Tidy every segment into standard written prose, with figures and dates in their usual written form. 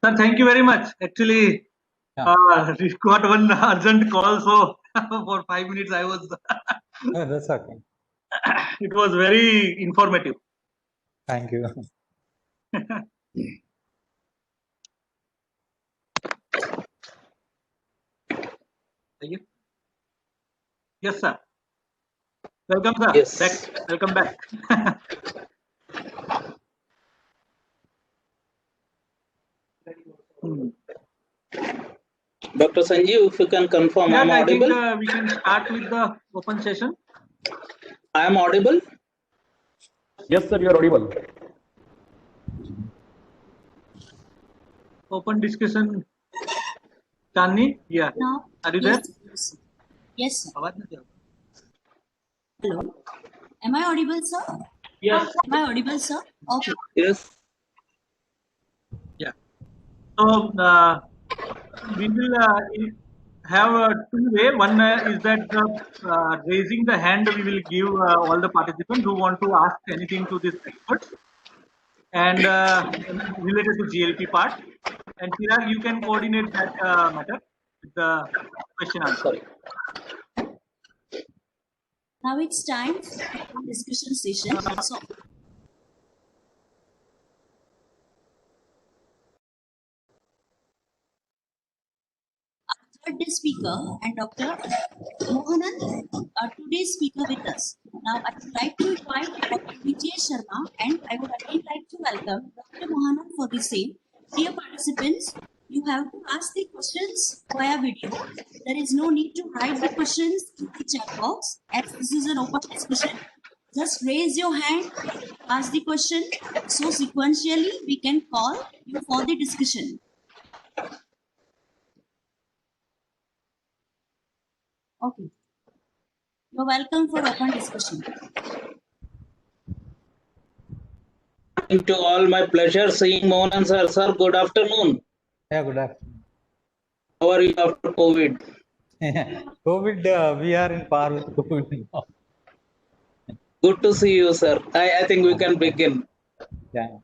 Sir, thank you very much. Actually, we got one urgent call, so for 5 minutes I was. No, that's okay. It was very informative. Thank you. Yes, sir. Welcome, sir. Yes. Back. Welcome back. Dr. Sanjeev, if you can confirm, Yeah, I'm I think audible? we can start with the open session. I am audible? Yes, sir, you are audible. Open discussion. Chandni, yeah. Now, Are you there? yes, sir. Hello. Am I audible, sir? Yes. Am I audible, sir? Okay. Yes. Yeah. So we will have two way. One is that raising the hand, we will give all the participants who want to ask anything to this expert and related to GLP part. And Chirag, you can coordinate that matter with the question answer. Sorry. Now it's time for discussion session. So, our third day speaker and Dr. Mohanan, today's speaker with us. Now, I would like to invite Dr. Vijay Sharma and I would again like to welcome Dr. Mohanan for the same. Dear participants, you have to ask the questions via video. There is no need to write the questions in the chat box as this is an open discussion. Just raise your hand, ask the question. So sequentially, we can call you for the discussion. Okay. You're welcome for open discussion. To all, my pleasure seeing Mohan sir. Sir, good afternoon. Yeah, good afternoon. How are you after COVID? COVID, we are in par with COVID now. Good to see you, sir. I think we can begin. Yeah.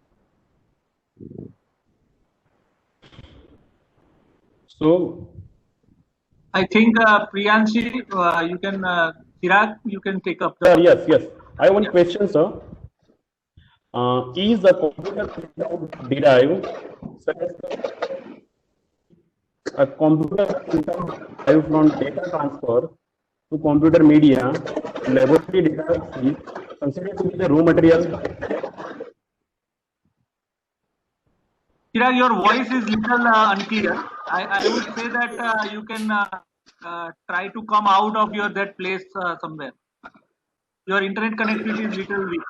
So, I think Priyanshi, you can Chirag, you can take up. sir, yes. I have one question, sir. Is the computer printout derived a computer printout derived from data transfer to computer media, laboratory data is considered to be the raw material? Chirag, your voice is little unclear. I would say that you can try to come out of that place somewhere. Your internet connectivity is little weak.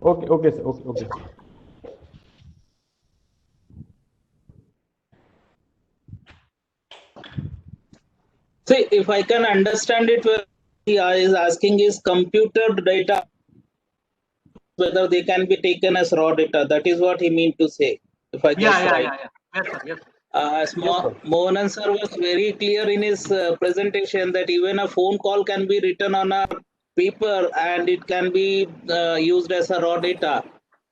Okay, sir. Okay. See, if I can understand it, what he is asking is computer data, whether they can be taken as raw data. That is what he mean to say. If I guess right. Yeah. Yes, sir. As Mohan sir was very clear in his presentation that even a phone call can be written on a paper and it can be used as a raw data.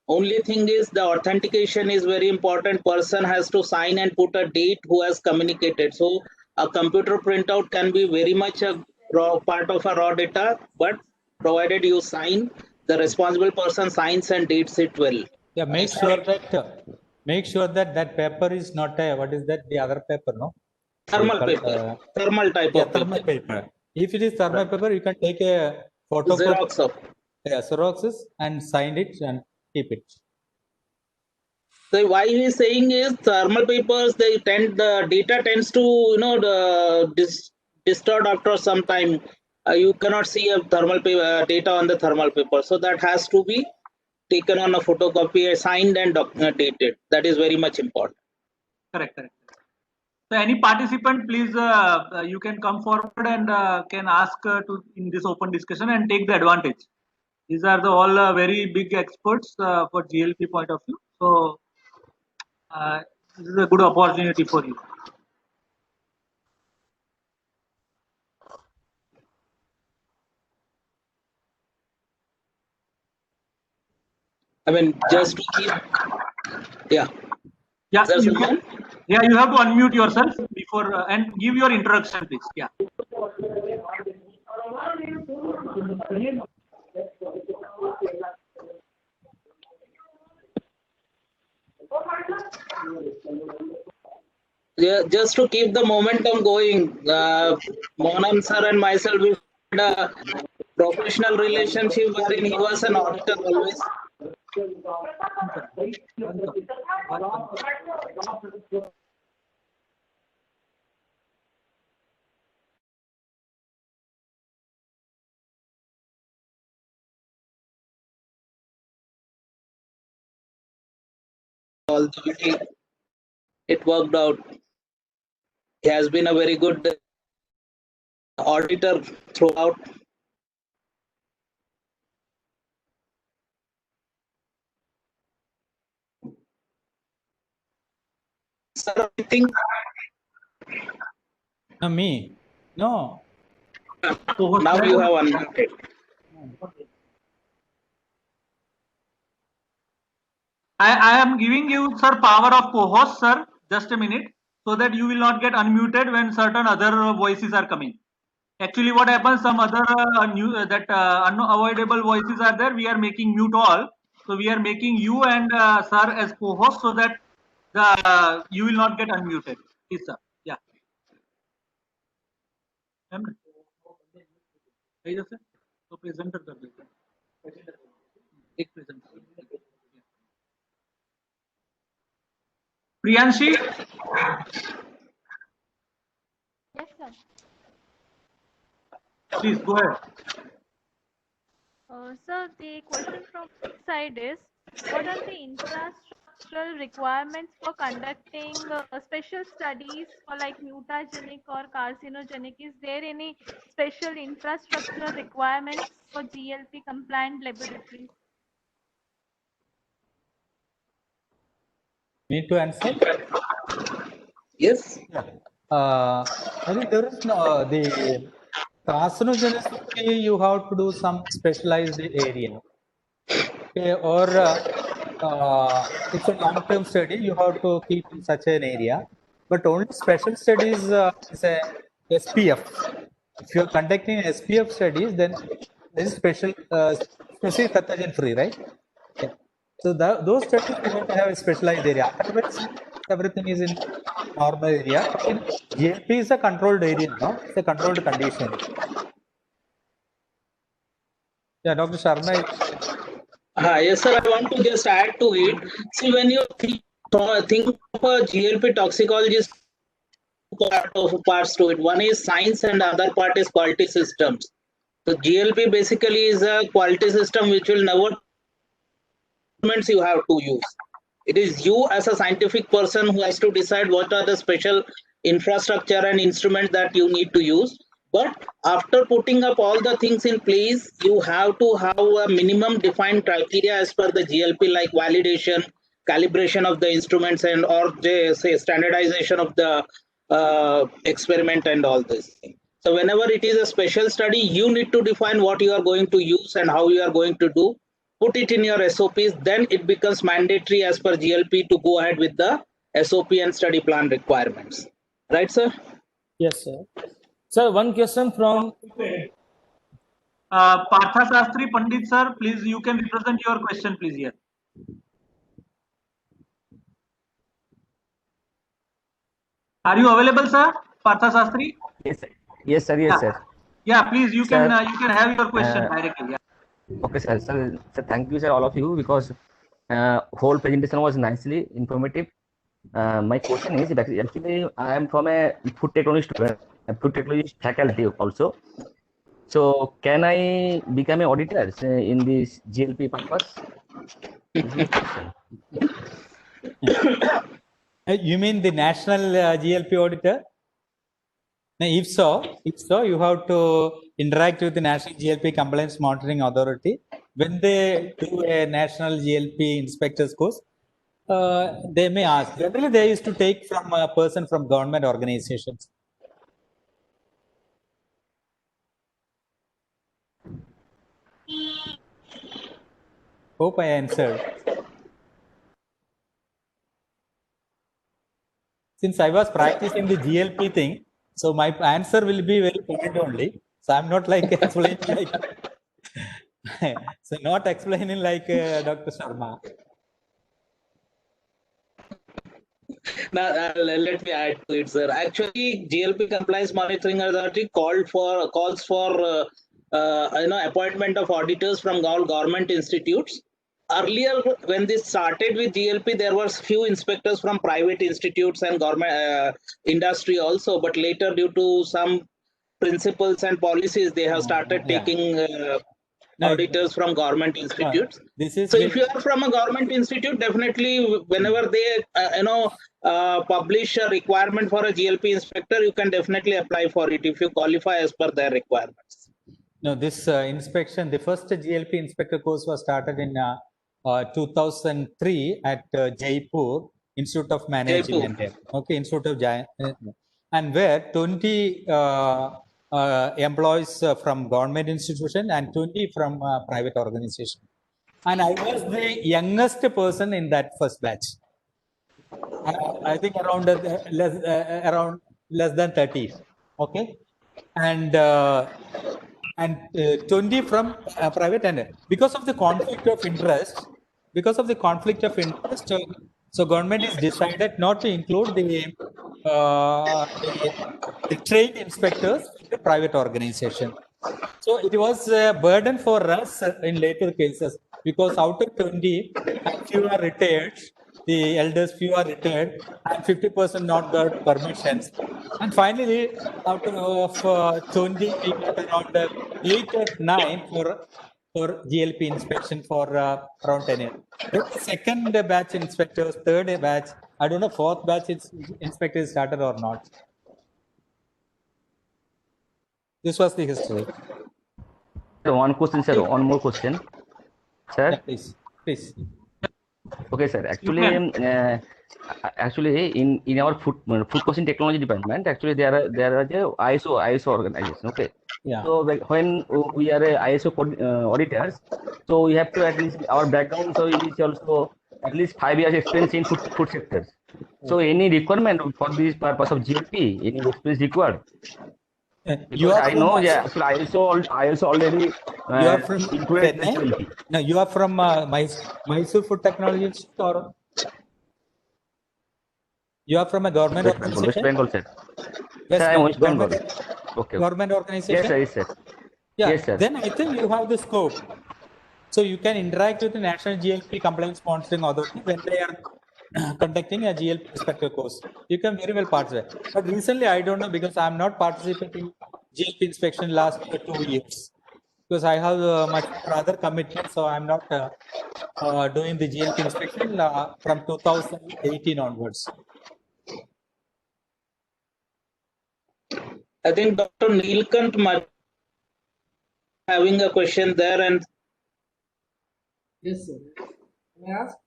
Only thing is the authentication is very important. Person has to sign and put a date who has communicated. So a computer printout can be very much a raw part of a raw data, but provided you sign, the responsible person signs and dates it well. Yeah, make sure that that paper is not a, what is that, the other paper, no? Thermal paper. Thermal type of thermal paper. If it is thermal paper, you can take a photocopy. Xerox of. Yeah, Xeroxes and sign it and keep it. So why he is saying is thermal papers, the data tends to distort after some time. You cannot see a thermal paper, data on the thermal paper. So that has to be taken on a photocopy, signed and dated. That is very much important. Correct. So any participant, please, you can come forward and can ask in this open discussion and take the advantage. These are all very big experts for GLP point of view. So this is a good opportunity for you. I mean, just to keep, yeah. Yeah, Is there you someone? yeah, you have to unmute yourself before and give your introduction, please. Yeah. Yeah, just to keep the momentum going, Mohan sir and myself, we had a professional relationship wherein he was an auditor always. Although it worked out. He has been a very good auditor throughout. Sir, I think No, me. No. now you have unmuted. I am giving you, sir, power of co-host, sir. Just a minute, so that you will not get unmuted when certain other voices are coming. Actually, what happens? Some other unavoidable voices are there. We are making mute all. So we are making you and sir as co-host, so that the you will not get unmuted. Yes, sir. Yeah. है sir तो presenter कर देते हैं एक presenter Priyanshi Yes, sir. Please go ahead. Sir, the question from my side is, what are the infrastructural requirements for conducting special studies for like mutagenic or carcinogenic? Is there any special infrastructural requirements for GLP compliant laboratories? Me to answer? Yes. Yeah. I think there is no the carcinogenicity. You have to do some specialized area. Okay, or it's a long-term study. You have to keep in such an area. But only special studies is a SPF. If you're conducting SPF studies, then this is special, specific pathogen free, right? Yeah. So those studies you have to have a specialized area. Otherwise, everything is in normal area. But in GLP is a controlled area, no? It's a controlled condition. Yeah, Dr. Sharma. Yes, sir. I want to just add to it. See, when you think of a GLP toxicologist, parts to it. One is science, and the other part is quality systems. So GLP basically is a quality system which will never instruments you have to use. It is you as a scientific person who has to decide what are the special infrastructure and instruments that you need to use. But after putting up all the things in place, you have to have a minimum defined criteria as per the GLP, like validation, calibration of the instruments, and or say standardization of the experiment and all this. So whenever it is a special study, you need to define what you are going to use and how you are going to do, put it in your SOPs, then it becomes mandatory as per GLP to go ahead with the SOP and study plan requirements. Right, sir? Yes, sir. Sir, one question from Partha Sastry Pandit sir, please you can represent your question, please here. Are you available, sir? Partha Sastry? Yes, sir. Yes, sir. Yes, sir. Yeah, please you Sir, can have your question directly. Yeah. Okay, sir. Sir, thank you, sir, all of you, because whole presentation was nicely informative. My question is, actually, I am from a food technology student, a food technology faculty also. So, can I become an auditor in this GLP purpose? This is my question. You mean the national GLP auditor? Now, if so, you have to interact with the National GLP Compliance Monitoring Authority. When they do a national GLP inspectors course, they may ask. Generally, they used to take from a person from government organizations. Hope I answered. since I was practicing the GLP thing, so my answer will be very point only. So I'm not like explaining like so not explaining like Dr. Sharma. Now, let me add to it, sir. Actually, GLP Compliance Monitoring Authority calls for appointment of auditors from all government institutes. Earlier, when this started with GLP, there were few inspectors from private institutes and government industry also. But later, due to some principles and policies, they have started Yeah. taking auditors from government institutes. This is So if you are from a government institute, definitely whenever they publish a requirement for a GLP inspector, you can definitely apply for it if you qualify as per their requirements. No, this inspection, the first GLP inspector course was started in 2003 at Jaipur Institute of Management. Okay, Institute of and where 20 employees from government institution and 20 from private organization. And I was the youngest person in that first batch. I think around less than 30. Okay, and 20 from private, and because of the conflict of interest, so government is decided not to include the trained inspectors in the private organization. So it was a burden for us in later cases, because out of 20, few are retired, the elders few are retired, and 50% not got permissions. And finally, out of 20, we got around 8 or 9 for GLP inspection for around 10 years. The second batch inspectors, third batch, I don't know, fourth batch inspectors started or not. This was the history. So one question, sir. One more question, sir. Yeah, please. Okay, sir. Actually, in our food processing technology department, actually there are ISO organization. Okay. Yeah. So when we are ISO auditors, so we have to at least our background. So it is also at least 5 years experience in food sectors. So any requirement for this purpose of GLP, any experience required? You are I know, yeah. So I also already you are from included Chennai? No, you are from Mysore Food Technology Institute, or you are from a government organization? West Bengal, sir. Yes, sir, I am West Bengal. Okay. Government organization? Yes, sir. Yeah. Yes, sir. Then I think you have the scope. So you can interact with the National GLP Compliance Monitoring Authority when they are conducting a GLP inspector course. You can very well participate. But recently, I don't know, because I am not participating GLP inspection last 2 years, because I have much other commitments. So I'm not doing the GLP inspection from 2018 onwards. I think Dr. Neelkant might having a question there, and yes, sir. May I ask?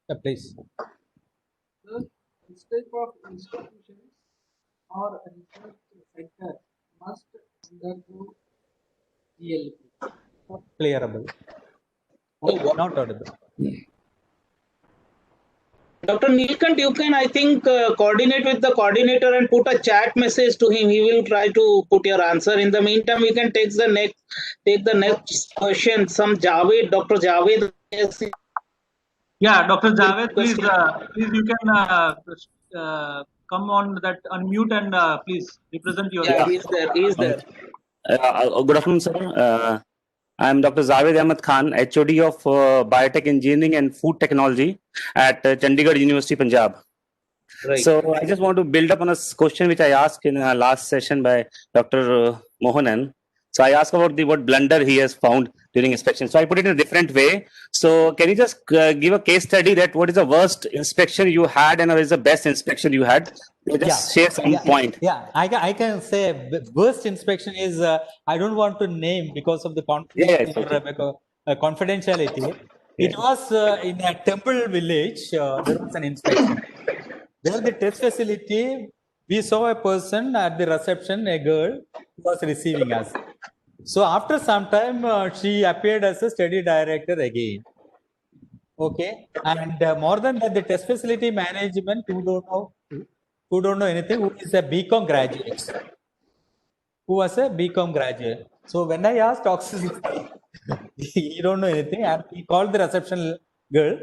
Yeah, please. Sir, which type of institutions or research sector must undergo GLP? Not clearable. Not audible. Dr. Neelkant, you can, I think, coordinate with the coordinator and put a chat message to him. He will try to put your answer. In the meantime, we can take the next question. Some Javed, Dr. Javed. Yeah, Dr. Javed, please you can come on that unmute and please represent your. Yeah, he's there. Good afternoon, sir. I am Dr. Javed Ahmed Khan, HOD of Biotech Engineering and Food Technology at Chandigarh University, Punjab. Right. So I just want to build up on a question which I asked in our last session by Dr. Mohanan. So I asked about what blunder he has found during inspection. So I put it in a different way. So can you just give a case study that what is the worst inspection you had and what is the best inspection you had? Just share some point. Yeah, I can say worst inspection is I don't want to name because of the confidentiality. It was in a temple village. There was an inspection. There was the test facility. We saw a person at the reception, a girl who was receiving us. So after some time, she appeared as a study director again. Okay, and more than that, the test facility management, who don't know anything, who is a BCom graduate, who was a BCom graduate. So when I asked toxicity, he don't know anything, and he called the reception girl.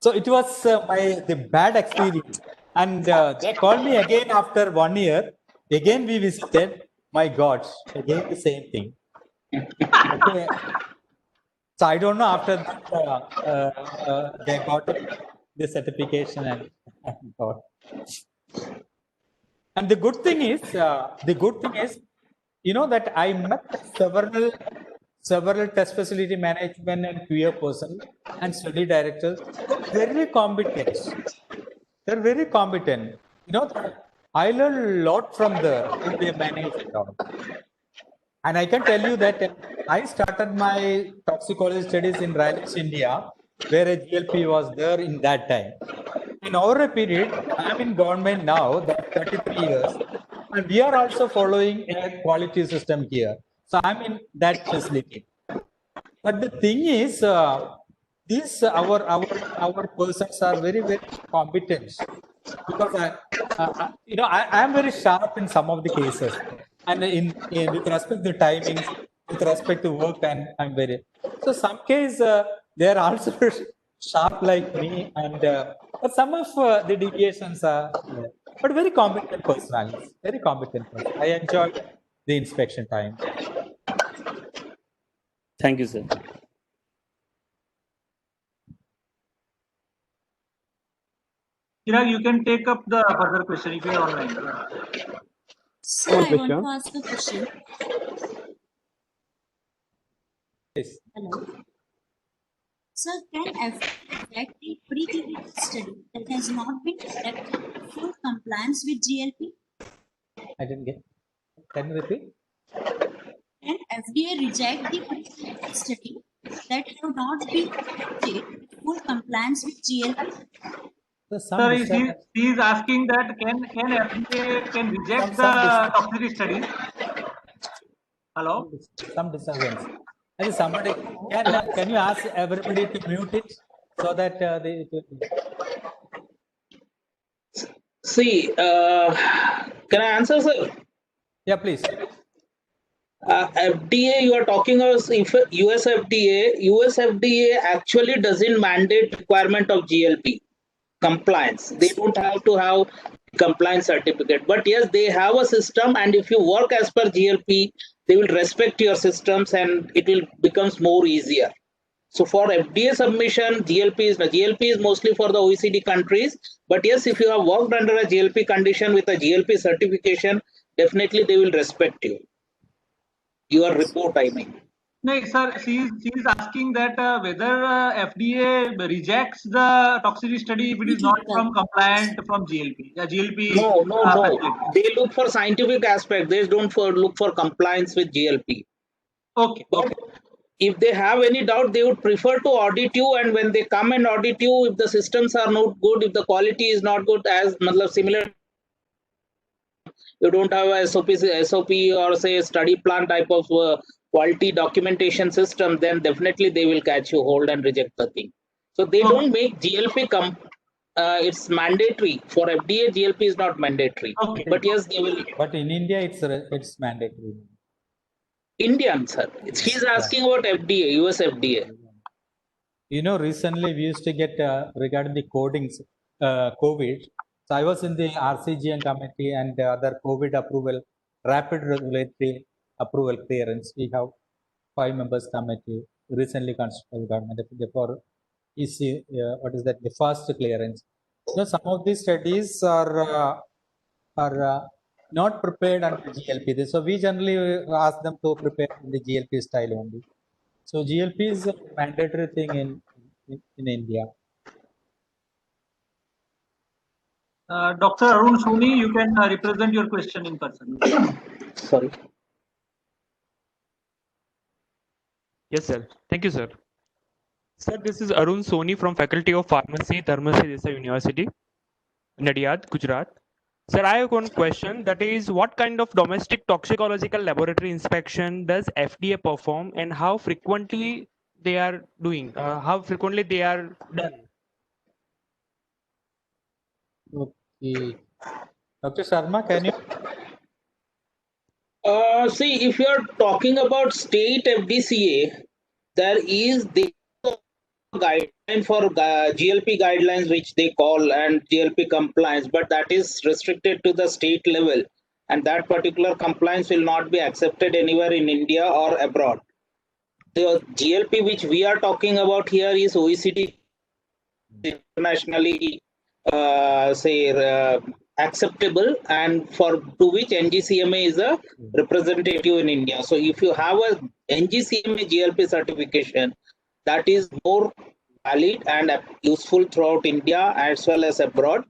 So it was the bad experience, and they called me again after 1 year. Again we visited. My God, again the same thing. Okay. So I don't know after that they got the certification and got. And the good thing is, you know that I met several test facility management and QA person and study directors. They're very competent. They're very competent. You know, I learned a lot from the they manage it all. And I can tell you that I started my toxicology studies in Raleigh, India, where a GLP was there in that time. In our period, I'm in government now, that's 33 years, and we are also following a quality system here. So I'm in that facility. But the thing is, these our persons are very competent, because I am very sharp in some of the cases, and in with respect to timings, with respect to work, and I'm very. So some case they are also sharp like me, and but some of the deviations are, but very competent personalities, very competent person. I enjoyed the inspection time. Thank you, sir. Chirag, you can take up the further question if you are online. Sir, I want to ask a question. Yes. Hello. Sir, can FDA reject the preclinical study that has not been conducted in full compliance with GLP? I didn't get. Can you repeat? Can FDA reject the preclinical study that have not been conducted in full compliance with GLP? So Sir, he is asking that can FDA can reject the toxicity studies? Hello? Some disturbance. I think somebody can you ask everybody to mute it so that they. See, can I answer, sir? Yeah, please. FDA, you are talking about if US FDA actually doesn't mandate requirement of GLP compliance. They don't have to have compliance certificate, but yes, they have a system, and if you work as per GLP, they will respect your systems, and it will becomes more easier. So for FDA submission, GLP is mostly for the OECD countries, but yes, if you have worked under a GLP condition with a GLP certification, definitely they will respect you. Your report, I mean. No, sir, she is asking that whether FDA rejects the toxicity study if it is not from compliant from GLP. GLP. No. They look for scientific aspect. They don't look for compliance with GLP. Okay. If they have any doubt, they would prefer to audit you, and when they come and audit you, if the systems are not good, if the quality is not good, as similar, you don't have a SOP or say a study plan type of quality documentation system, then definitely they will catch you hold and reject the thing. So they don't make GLP it's mandatory for FDA. GLP is not mandatory. Okay. But yes, they will. But in India, it's mandatory. Indian, sir. He's asking about FDA, US FDA. You know, recently we used to get regarding the codings, COVID. So I was in the RCGM committee and other COVID approval, rapid regulatory approval clearance. We have 5 members committee recently constituted government for EC. What is that? The fast clearance. So some of these studies are not prepared under GLP. So we generally ask them to prepare in the GLP style only. So GLP is a mandatory thing in India. Dr. Arun Soni, you can represent your question in person. Sorry. Yes, sir. Thank you, sir. Sir, this is Arun Soni from Faculty of Pharmacy, Dharmasri Desai University, Nadiad, Gujarat. Sir, I have one question, that is, what kind of domestic toxicological laboratory inspection does FDA perform, and how frequently they are doing? How frequently they are done? Okay. Dr. Sharma, can you? See, if you are talking about state FDCA, there is the guideline for GLP guidelines, which they call, and GLP compliance, but that is restricted to the state level, and that particular compliance will not be accepted anywhere in India or abroad. The GLP which we are talking about here is OECD, internationally acceptable, and for to which NGCMA is a representative in India. So if you have a NGCMA GLP certification, that is more valid and useful throughout India as well as abroad.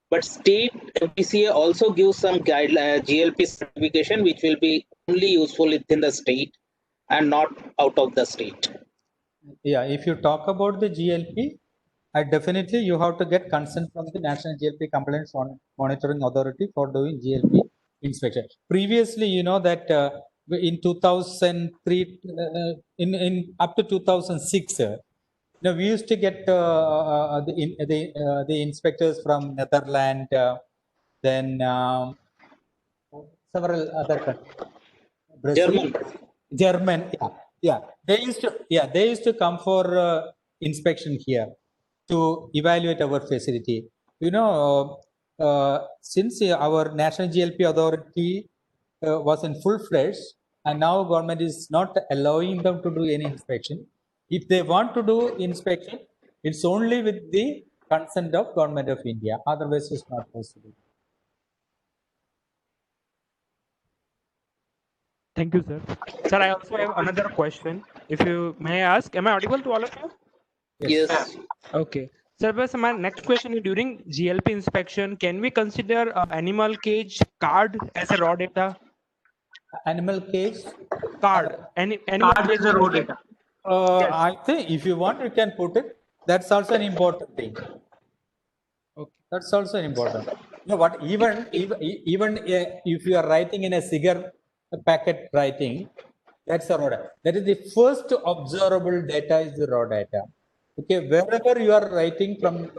But state FDCA also gives some GLP certification which will be only useful within the state and not out of the state. Yeah, if you talk about the GLP, definitely you have to get consent from the National GLP Compliance Monitoring Authority for doing GLP inspection. Previously, you know that in 2003, in up to 2006, we used to get the inspectors from Netherlands, then several other countries. Brazil, German, yeah. They used to come for inspection here to evaluate our facility. You know, since our National GLP Authority was in full-fledged, and now government is not allowing them to do any inspection. If they want to do inspection, it's only with the consent of Government of India. Otherwise, it's not possible. Thank you, sir. Sir, I also have another question. If you may I ask, am I audible to all of you? Yes. Okay. Sir, my next question is, during GLP inspection, can we consider animal cage card as a raw data? Animal cage card. Animal Card cage is a raw data. I think if you want, you can put it. That's also an important thing. Okay, that's also important. You know what? Even if you are writing in a cigar packet writing, that's a raw data. That is the first observable data is the raw data. Okay, wherever you are writing from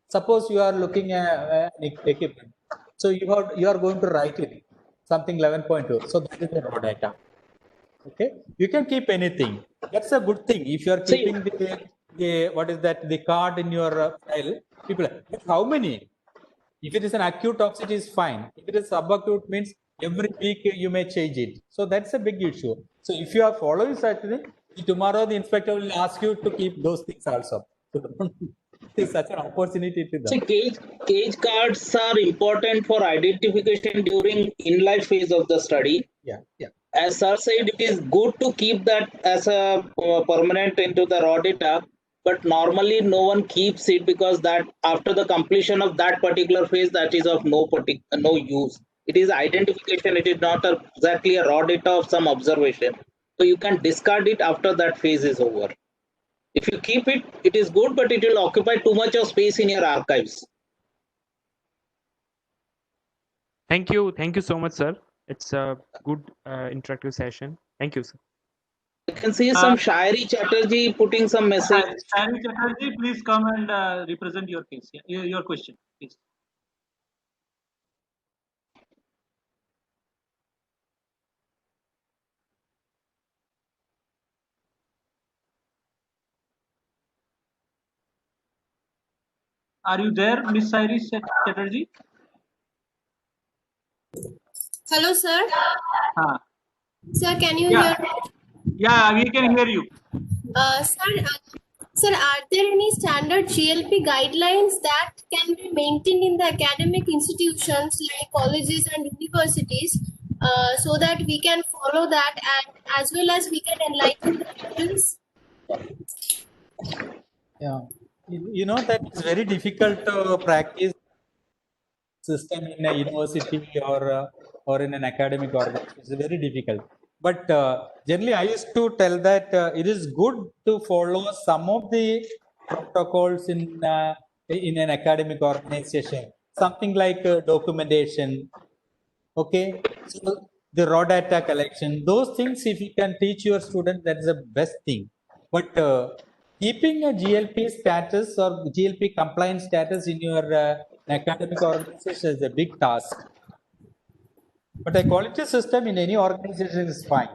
suppose you are looking at equipment, so you are going to write it something 11.2. So that is the raw data. Okay, you can keep anything. That's a good thing. If you are keeping the what is that, the card in your file, people. But how many? If it is an acute toxicity, is fine. If it is subacute, means every week you may change it. So that's a big issue. So if you are following such thing, tomorrow the inspector will ask you to keep those things also. So it's such an opportunity to them. See, cage cards are important for identification during in-life phase of the study. Yeah. As sir said, it is good to keep that as a permanent into the raw data, but normally no one keeps it because that after the completion of that particular phase, that is of no use. It is identification. It is not exactly a raw data of some observation. So you can discard it after that phase is over. If you keep it, it is good, but it will occupy too much of space in your archives. Thank you so much, sir. It's a good interactive session. Thank you, sir. I can see some Shairi Chatterjee putting some message. Shairi Chatterjee, please come and represent your case. Yeah, your question, please. Are you there, Miss Shairi Chatterjee? Hello, sir. Sir, can you hear me? Yeah, we can hear you. Sir, are there any standard GLP guidelines that can be maintained in the academic institutions like colleges and universities so that we can follow that, and as well as we can enlighten the students? Yeah, you know that it's very difficult to practice system in a university or in an academic organization. It's very difficult. But generally, I used to tell that it is good to follow some of the protocols in an academic organization. Something like documentation. Okay, so the raw data collection. Those things, if you can teach your students, that is the best thing. But keeping a GLP status or GLP compliance status in your academic organization is a big task. But a quality system in any organization is fine.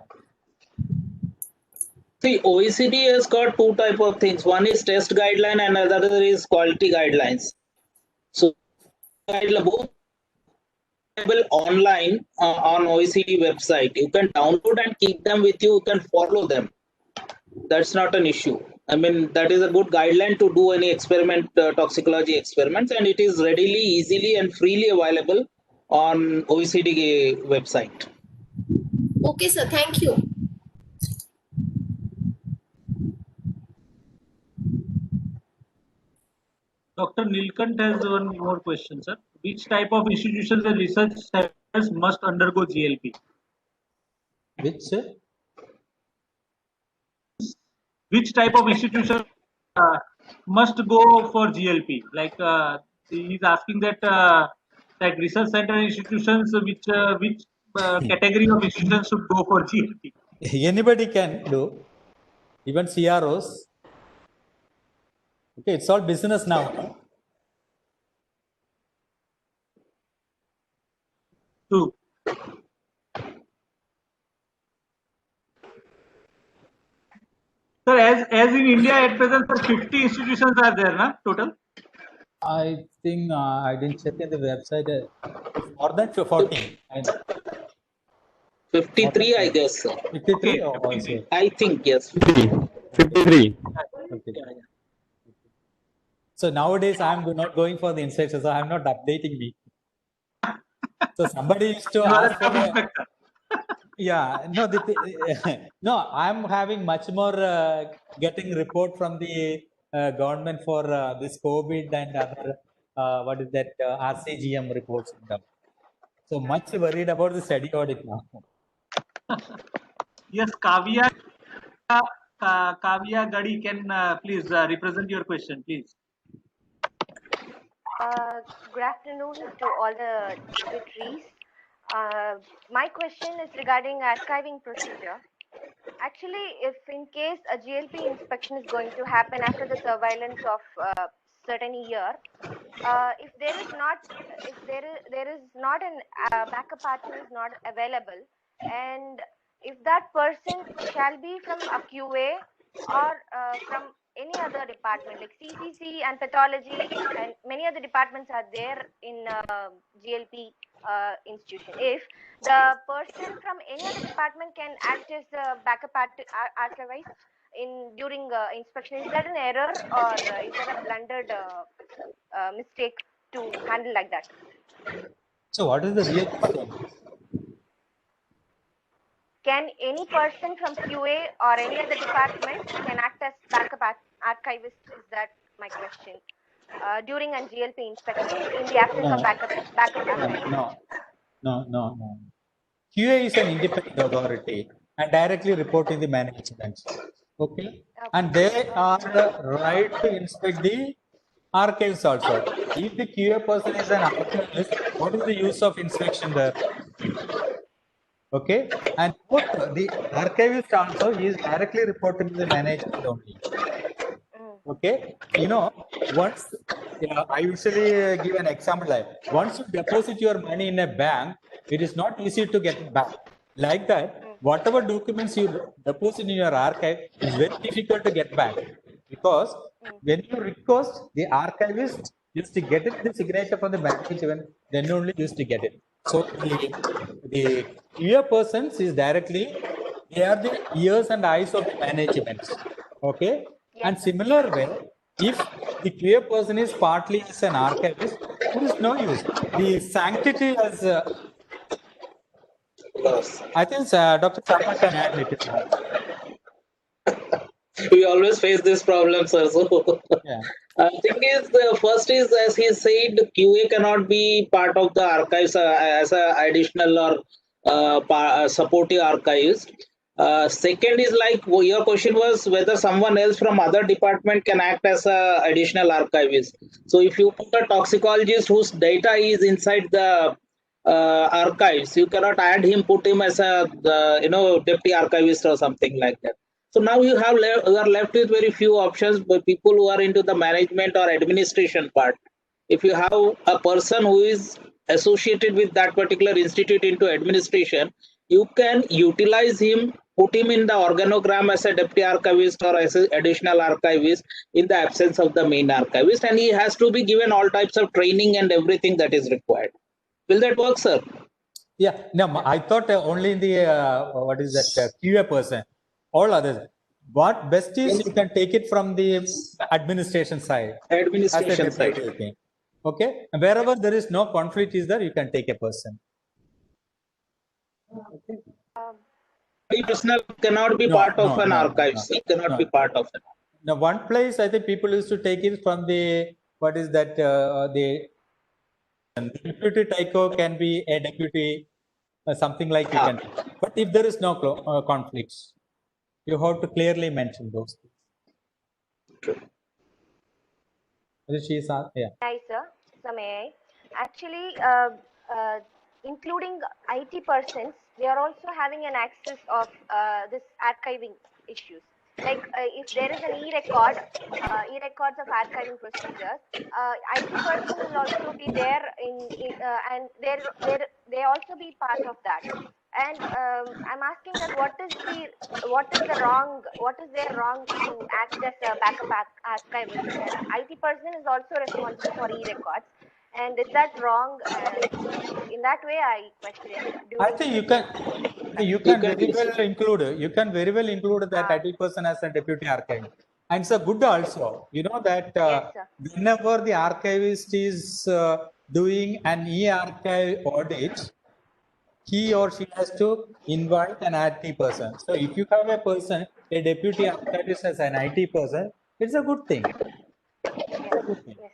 See, OECD has got two type of things. One is test guideline and another is quality guidelines. So both available online on OECD website. You can download and keep them with you. You can follow them. That's not an issue. I mean, that is a good guideline to do any experiment, toxicology experiments, and it is readily, easily, and freely available on OECD website. Okay, sir. Thank you. Dr. Nilkant has one more question, sir. Which type of institutions and research centers must undergo GLP? Which type of institution must go for GLP? Like he is asking that that research center institutions, which category of institutions should go for GLP? Anybody can do, even CROs. Okay, it's all business now. True. Sir, as in India at present, 50 institutions are there, na, total? I think I didn't check in the website. More than 40. 53, I guess. 53 or also? I think, yes. 53. Okay. So nowadays I'm not going for the instructions, so I'm not updating me. So somebody used to ask for yeah, no, no, I'm having much more getting report from the government for this COVID and other, what is that, RCGM reports. So much worried about the study audit now. Yes, Kavya Gadi can please represent your question, please. Good afternoon to all the dignitaries. My question is regarding archiving procedure. Actually, if in case a GLP inspection is going to happen after the surveillance of certain year, if there is not an backup partner is not available, and if that person shall be from a QA or from any other department like CCC and pathology and many other departments are there in GLP institution. If the person from any other department can act as a backup archivist during inspection, is that an error or is that a blundered mistake to handle like that? So what is the real question? Can any person from QA or any other department can act as backup archivist? Is that my question? During a GLP inspection in the absence of backup archivist? No. QA is an independent authority and directly reporting the management. Okay? And they are right to inspect the archives also. If the QA person is an archivist, what is the use of inspection there? Okay, and the archivist also is directly reporting to the management only. Okay, you know, once I usually give an example like once you deposit your money in a bank, it is not easy to get it back. Like that, whatever documents you deposit in your archive is very difficult to get back, because when you request the archivist used to get it, the signature from the management, then only used to get it. So the QA persons is directly, they are the ears and eyes of the management. Okay, and similar way, if the QA person is partly as an archivist, there is no use. The sanctity as I think Dr. Sharma can add it. We always face this problem, sir. So, thing is, the first is, as he said, QA cannot be part of the archives as an additional or supportive archivist. Second is like your question was whether someone else from other department can act as a additional archivist. So if you put a toxicologist whose data is inside the archives, you cannot add him, put him as a deputy archivist or something like that. So now you are left with very few options, but people who are into the management or administration part. If you have a person who is associated with that particular institute into administration, you can utilize him, put him in the organogram as a deputy archivist or as an additional archivist in the absence of the main archivist, and he has to be given all types of training and everything that is required. Will that work, sir? Yeah, no, I thought only in the what is that QA person, all others. What best is you can take it from the administration side. Administration side. Okay, and wherever there is no conflict is there, you can take a person. Okay. The personnel cannot be part of an archive. He cannot be part of it. Now, one place I think people used to take it from the what is that the deputy tyco can be a deputy something like you can. But if there is no conflicts, you have to clearly mention those things. Yeah. Hi, sir. So may I? Actually, including IT persons, they are also having an access of this archiving issues. Like if there is an e-records of archiving procedures, IT person will also be there and they also be part of that. And I'm asking that what is their wrong to act as a backup archivist? And IT person is also responsible for e-records. And is that wrong? And in that way, I question it. I think you can very well include that IT person as a deputy archivist. And it's a good also. You know that whenever the archivist is doing an e-archive audit, he or she has to invite an IT person. So if you have a person, a deputy archivist as an IT person, it's a good thing. Yes,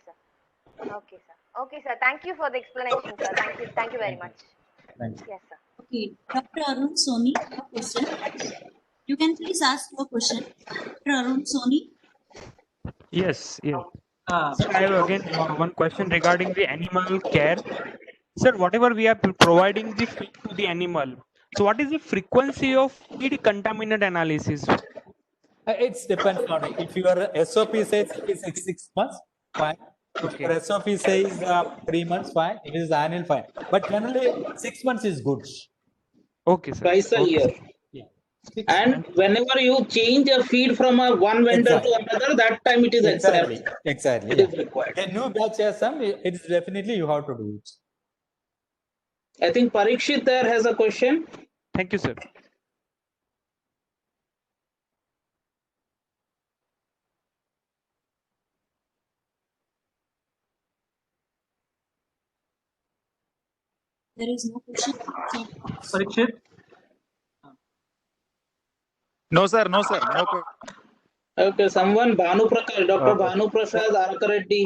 sir. Okay, sir. Okay, sir. Thank you for the explanation, sir. Thank you very much. Thanks. Yes, sir. Okay, Dr. Arun Soni, your question. You can please ask your question. Dr. Arun Soni. Yes. So I have again one question regarding the animal care. Sir, whatever we are providing the feed to the animal, so what is the frequency of feed contaminant analysis? It depends on it. If your SOP says it is 6 months, fine. If your SOP says 3 months, fine. If it is annual, fine. But generally, 6 months is good. Okay, sir. Twice a year. Yeah. And whenever you change a feed from one vendor to another, that time it is Exactly. It is required. A new batch has some, it is definitely you have to do it. I think Parikshit there has a question. Thank you, sir. There is no question. Parikshit? No, sir. No, sir. No. Okay, someone, Bhanu Prakash, Dr. Bhanu Prasad Arakareddy.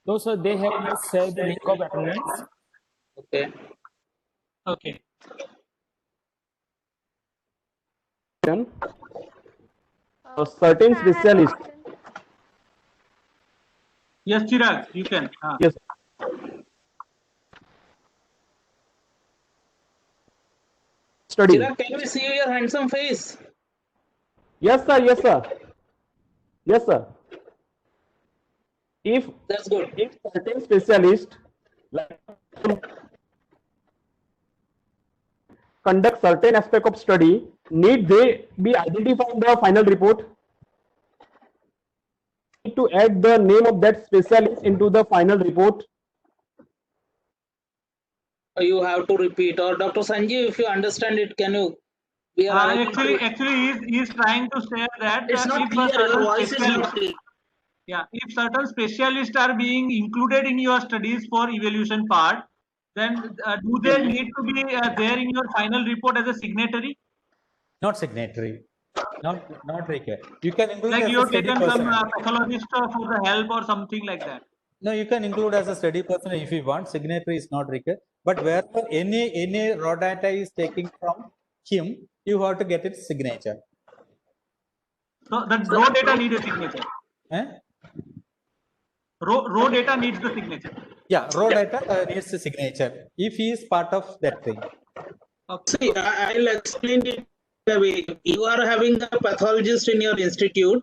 No, sir, they have just shared the link of attendance. Okay. Okay. A certain specialist. Yes, Chirag, you can. Yes. Study. Chirag, can we see your handsome face? Yes, sir. Yes, sir. Yes, sir. If that's good. If certain specialist conduct certain aspect of study, need they be identified in the final report? Need to add the name of that specialist into the final report. You have to repeat. Or Dr. Sanjeev, if you understand it, can you? We are actually, he is trying to say that it's not clear. Your voice is not clear. Yeah, if certain specialists are being included in your studies for evaluation part, then do they need to be there in your final report as a signatory? Not signatory. Not required. You can include like as you a have study taken person. some pathologist for the help or something like that. No, you can include as a study person if you want. Signatory is not required. But wherever any raw data is taken from him, you have to get its signature. So that raw data needs a signature. Eh? Raw data needs the signature. Yeah, raw data needs a signature if he is part of that thing. See, I'll explain it the way. You are having a pathologist in your institute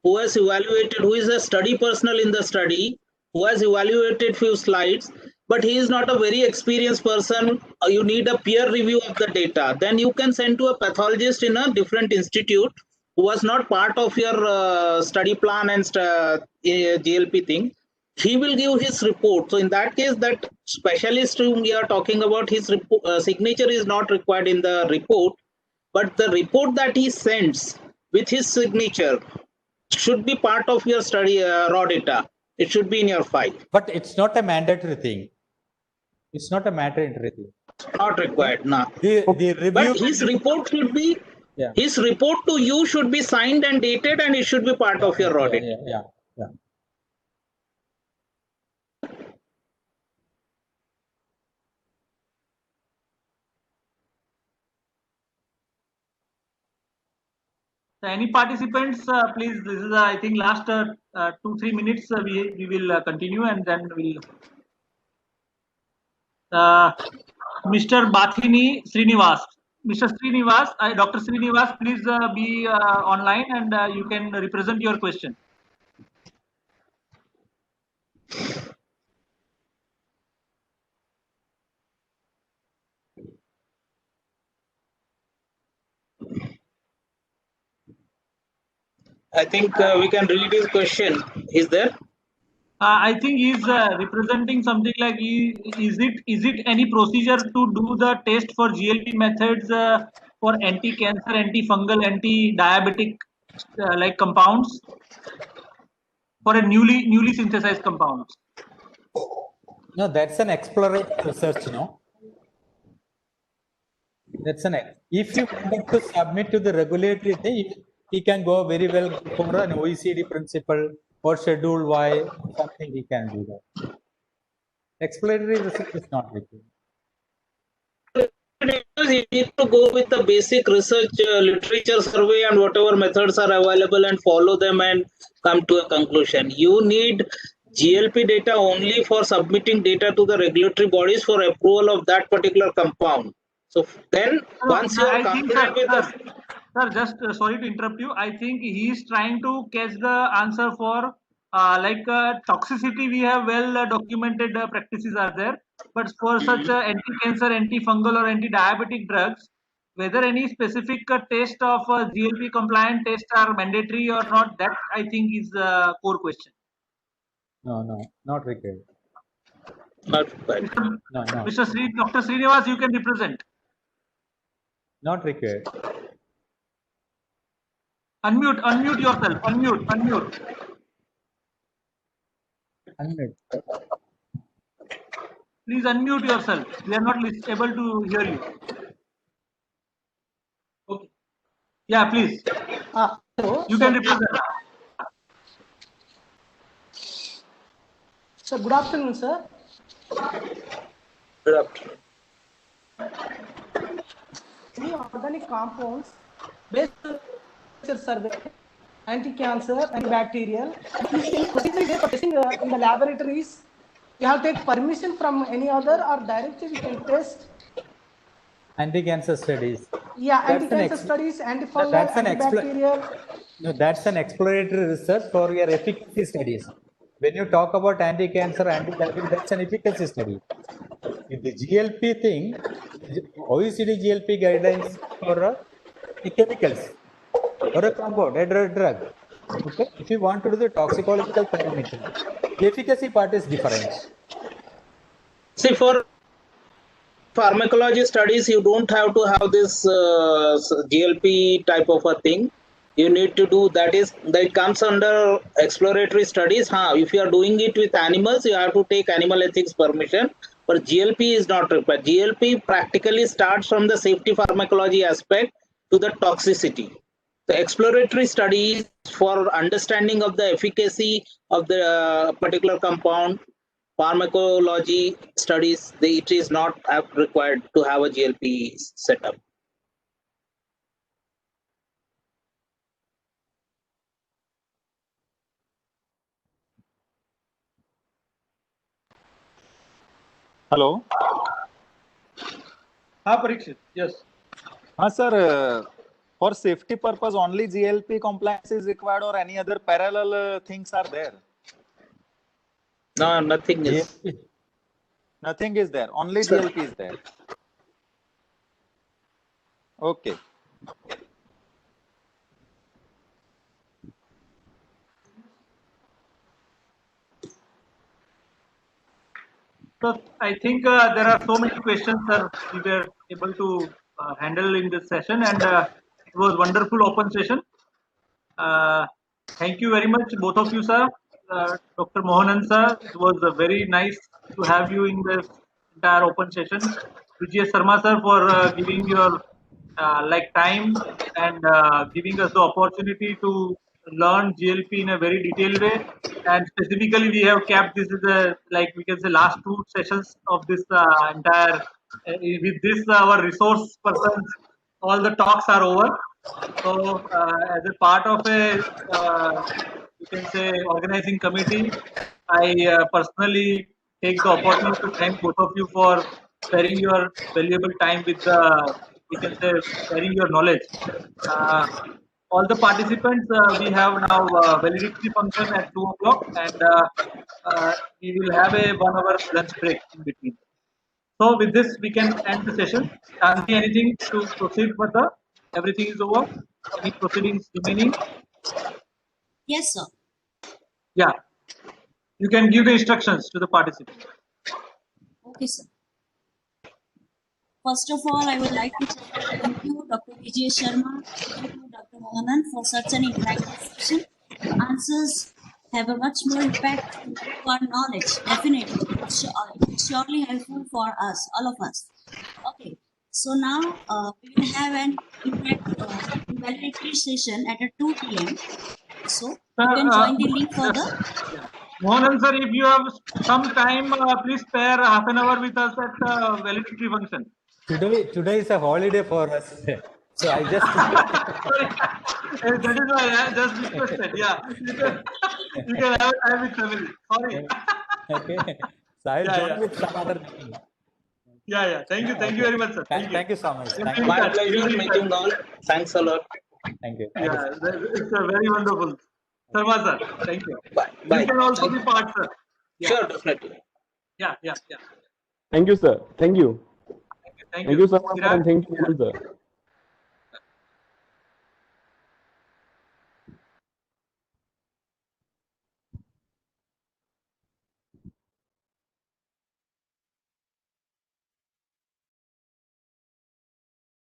who has evaluated, who is a study personnel in the study, who has evaluated few slides, but he is not a very experienced person. You need a peer review of the data. Then you can send to a pathologist in a different institute who was not part of your study plan and GLP thing. He will give his report. So in that case, that specialist whom we are talking about, his signature is not required in the report, but the report that he sends with his signature should be part of your study raw data. It should be in your file. But it's not a mandatory thing. It's not a mandatory thing. Not required, no. The review. But his report should be, his report to you should be signed and dated, and it should be part of your raw data. Yeah. So any participants, please, this is, I think, last 2-3 minutes, we will continue, and then we'll. Mr. Bathini Srinivas. Mr. Srinivas, Dr. Srinivas, please be online, and you can represent your question. I think we can read his question. Is there? I think he's representing something like, is it any procedure to do the test for GLP methods for anti-cancer, antifungal, anti-diabetic like compounds for a newly synthesized compounds? No, that's an exploratory research, That's if you want to submit to the regulatory thing, he can go very well for an OECD principle or Schedule Y, something he can do that. Exploratory research is not required. You need to go with the basic research literature survey and whatever methods are available and follow them and come to a conclusion. You need GLP data only for submitting data to the regulatory bodies for approval of that particular compound. So then once you are confident with the... Sir, just sorry to interrupt you. I think he is trying to catch the answer for toxicity. We have well documented practices are there, but for such anti-cancer, antifungal, or anti-diabetic drugs, whether any specific test of GLP compliant tests are mandatory or not, that I think is the core question. No, not required. Not required. No. Dr. Srinivas, you can represent. Not required. Unmute yourself. Unmute. Please unmute yourself. We are not able to hear you. Okay. Yeah, please. Hello. You can represent. Sir, good afternoon, sir. Good afternoon. Any organic compounds based on survey, anti-cancer, antibacterial. Procedure for testing in the laboratories. You have to take permission from any other, or directly we can test. Anti-cancer studies. Yeah, anti-cancer studies, antifungal, antibacterial. No, that's an exploratory research for your efficacy studies. When you talk about anti-cancer, anti-diabetic, that's an efficacy study. In the GLP thing, OECD GLP guidelines for chemicals or a compound, a drug. Okay, if you want to do the toxicological parameter, the efficacy part is different. See, for pharmacology studies, you don't have to have this GLP type of a thing. You need to do that comes under exploratory studies. If you are doing it with animals, you have to take animal ethics permission. But GLP is not required. GLP practically starts from the safety pharmacology aspect to the toxicity. The exploratory studies for understanding of the efficacy of the particular compound, pharmacology studies, it is not required to have a GLP setup. Hello. Parikshit, yes. Sir, for safety purpose only GLP compliance is required or any other parallel things are there? No, nothing is. Nothing is there. Only Sir. GLP is there. Okay. So I think there are so many questions, sir, we were able to handle in this session, and it was wonderful open session. Thank you very much, both of you, sir. Dr. Mohanan, sir, it was very nice to have you in this entire open session. Vijay Sharma, sir, for giving your time and giving us the opportunity to learn GLP in a very detailed way. And specifically, we have kept this is a we can say last 2 sessions of this entire. With this, our resource persons, all the talks are over. So, as a part of a you can say organizing committee, I personally take the opportunity to thank both of you for sharing your valuable time with the we can say sharing your knowledge. All the participants, we have now validity function at 2 o'clock, and we will have a 1 hour lunch break in between. So with this, we can end the session. Shanti, anything to proceed further? Everything is over? Any proceedings remaining? Yes, sir. Yeah. You can give the instructions to the participants. Okay, sir. First of all, I would like to thank you, Dr. Vijay Sharma, thank you, Dr. Mohanan, for such an interactive session. Answers have a much more impact to our knowledge, definitely. It's surely helpful for us, all of us. Okay, so now we will have an invalidatory session at 2 p.m. So you can join the link for the. Mohanan sir, if you have some time, please spare half an hour with us at validity function. Today is a holiday for us. So I just. That is why I just requested. Yeah, you can have time with family. Sorry. Okay. So I'll join with some other meeting. Yeah. Thank you very much, sir. Thank you so much. My pleasure meeting all. Thanks a lot. Thank you. Yeah, it's a very wonderful. Sharma sir, thank you. Bye. You can also be part, sir. Yeah. Sure, definitely. Yeah. Thank you, sir. Thank you. Thank Thank you so much, and thank you, sir.